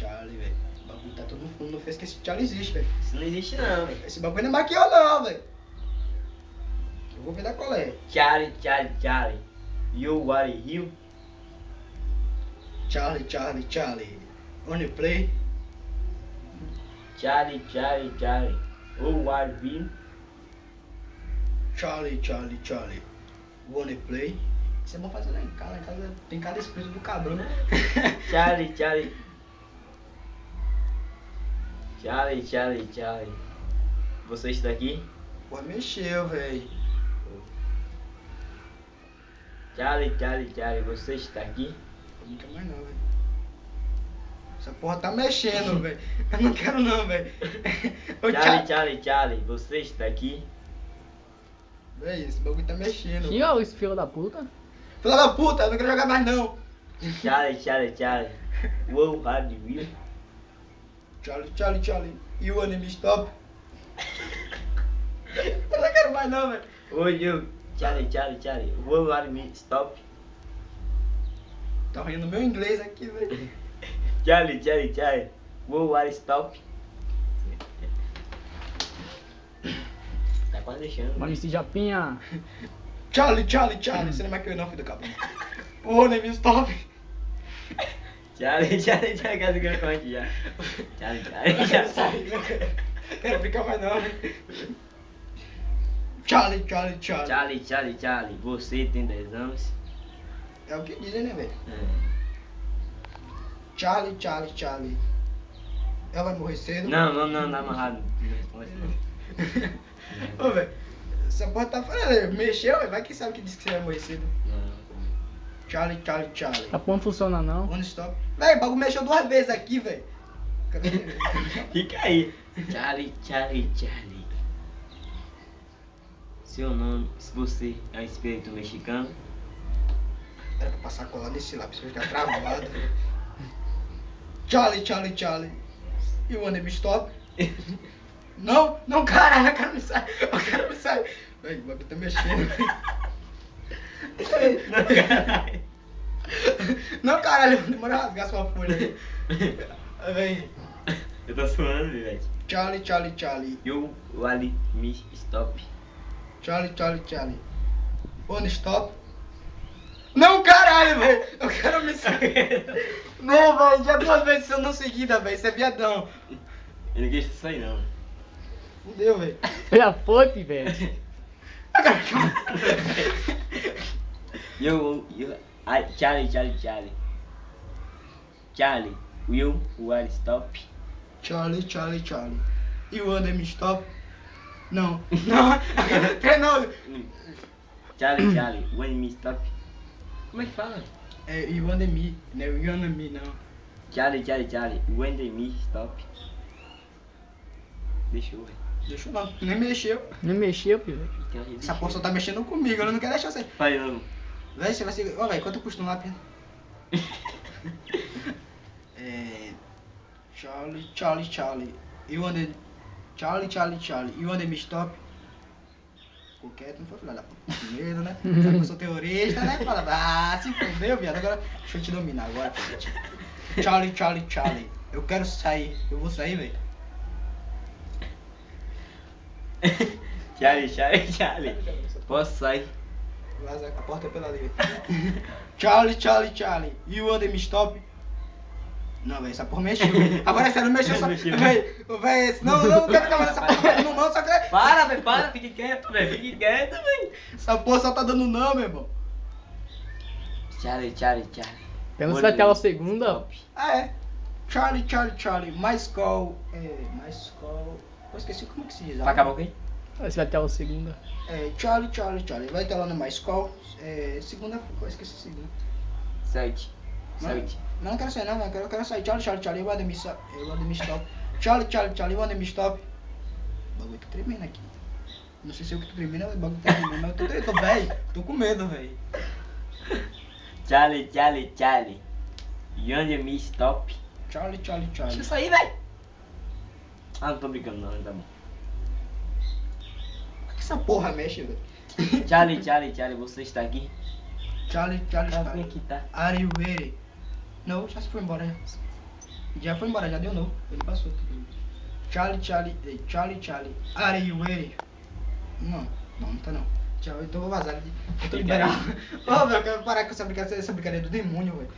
Charlie, velho. O bagulho tá todo no fundo, não fez que esse Charlie existe, velho. Isso não existe não, velho. Esse bagulho não é maquiou não, velho. Eu vou ver da qual é. Charlie, Charlie, Charlie. You are you? Charlie, Charlie, Charlie. Only play. Charlie, Charlie, Charlie. You are you? Charlie, Charlie, Charlie. Only play. Isso é bom fazer lá em casa. Lá em casa tem cada espírito do cabrão, né? Charlie, Charlie. Charlie, Charlie, Charlie. Você está aqui? Pô, mexeu, velho. Charlie, Charlie, Charlie. Você está aqui? Não quero mais não, velho. Essa porra tá mexendo, velho. Eu não quero não, velho. Ô, Charlie, Charlie, Charlie. Você está aqui? Véi, esse bagulho tá mexendo. Quem é esse filho da puta? Filha da puta, eu não quero jogar mais não. Charlie, Charlie, Charlie. Wow, hard you? Charlie, Charlie, Charlie. You want me stop? Eu não quero mais não, velho. Oi, eu. Charlie, Charlie, Charlie. Wow, hard me stop? Tá rindo meu inglês aqui, velho. Charlie, Charlie, Charlie. Wow, hard stop? Tá quase deixando. Maurício Japinha. Charlie, Charlie, Charlie. Você não é mais que eu não, filho do cabrão. Ô, nem me stop. Charlie, Charlie, Charlie. Quase que eu conte já. Charlie, Charlie, Eu quero Charlie. sair, não quero ficar mais não, velho. Charlie, Charlie, Charlie. Charlie, Charlie, Charlie. Você tem 10 anos? É o que dizem, né, velho? É. Charlie, Charlie, Charlie. Ela vai morrer cedo? Não, amarrado. Não responde não. Ô, velho. Essa porra tá falando, mexeu, velho. Vai que sabe que disse que você vai morrer cedo. Não. Charlie, Charlie, Charlie. A porra não funciona não. One stop. Véi, o bagulho mexeu 2 vezes aqui, velho. Fica aí. Charlie, Charlie, Charlie. Seu nome, se você é um espírito mexicano. Era pra passar cola nesse lápis pra ficar travado. Charlie, Charlie, Charlie. You wanna me stop? Não, não, caralho, eu quero me sair. Eu quero me sair. Véi, o bagulho tá mexendo, velho. Não, caralho. Não, caralho, demora a rasgar sua folha aí. Véi. Eu tô suando, velho. Charlie, Charlie, Charlie. You want me stop? Charlie, Charlie, Charlie. One stop. Não, caralho, velho. Eu quero me sair. Não, velho, já 2 vezes eu não seguida, velho. Isso é viadão. Eu não quis sair não. Fudeu, velho. Foi a fonte, velho. Charlie, Charlie, Charlie. Charlie, will you stop? Charlie, Charlie, Charlie. You wanna me stop? Não. Não. Não. Charlie, Charlie, when me stop? Como é que fala? É, you wanna me. Não é you wanna me, não. Charlie, Charlie, Charlie, when me stop? Deixou, velho. Deixa não. Nem mexeu. Nem mexeu, filho. Essa porra só tá mexendo comigo. Eu não quero deixar você. Vai não. Véi, você vai ser. Ó, velho, quanto custa um lápis? É. Charlie, Charlie, Charlie. You wanna. Charlie, Charlie, Charlie. You wanna me stop? Ficou quieto, não foi filha da puta. Com medo, né? Já que eu sou terrorista, né? Fala, ah, se fodeu, viado. Agora, deixa eu te dominar agora, filhote. Charlie, Charlie, Charlie. Eu quero sair. Eu vou sair, velho. Charlie, Charlie, Charlie. Posso sair? Vaza, a porta é pela ali. Charlie, Charlie, Charlie. You wanna me stop? Não, velho, essa porra mexeu. Agora é sério, não mexeu só. Mexeu. Véi, não quero ficar mais nessa porra não, não, só que. Para, velho, para, fique quieto, velho, fique quieto, velho. Essa porra só tá dando não, meu irmão. Charlie, Charlie, Charlie. Então você vai ter a segunda. Stop. Ah, é. Charlie, Charlie, Charlie. My skull. My skull. Eu esqueci como que se diz. Vai acabar o quê? Você vai ter a segunda. Charlie, Charlie, Charlie. Vai ter lá no My skull. Segunda. Eu esqueci a segunda. 7. Não, 7. não quero sair, não, eu quero sair. Charlie, Charlie, Charlie. You wanna me stop? Charlie, Charlie, Charlie. You wanna me stop? O bagulho tá tremendo aqui. Não sei se eu que tô tremendo ou o bagulho tá tremendo, mas eu tô velho. Tô com medo, velho. Charlie, Charlie, Charlie. You want me stop? Charlie, Charlie, Charlie. Deixa eu sair, velho. Ah, não tô brincando não, tá bom. Por que essa porra mexe, velho? Charlie, Charlie, Charlie, você está aqui? Charlie, Charlie, Ah, Charlie. aqui tá. Are you ready? Não, já se foi embora. Já. Já foi embora, já deu novo. Ele passou. Charlie, Charlie, Charlie, Charlie. Are you ready? Não tá não. Tchau, então eu vou vazar. Eu tô liberado. Ô, meu, eu quero parar com essa brincadeira do demônio, velho.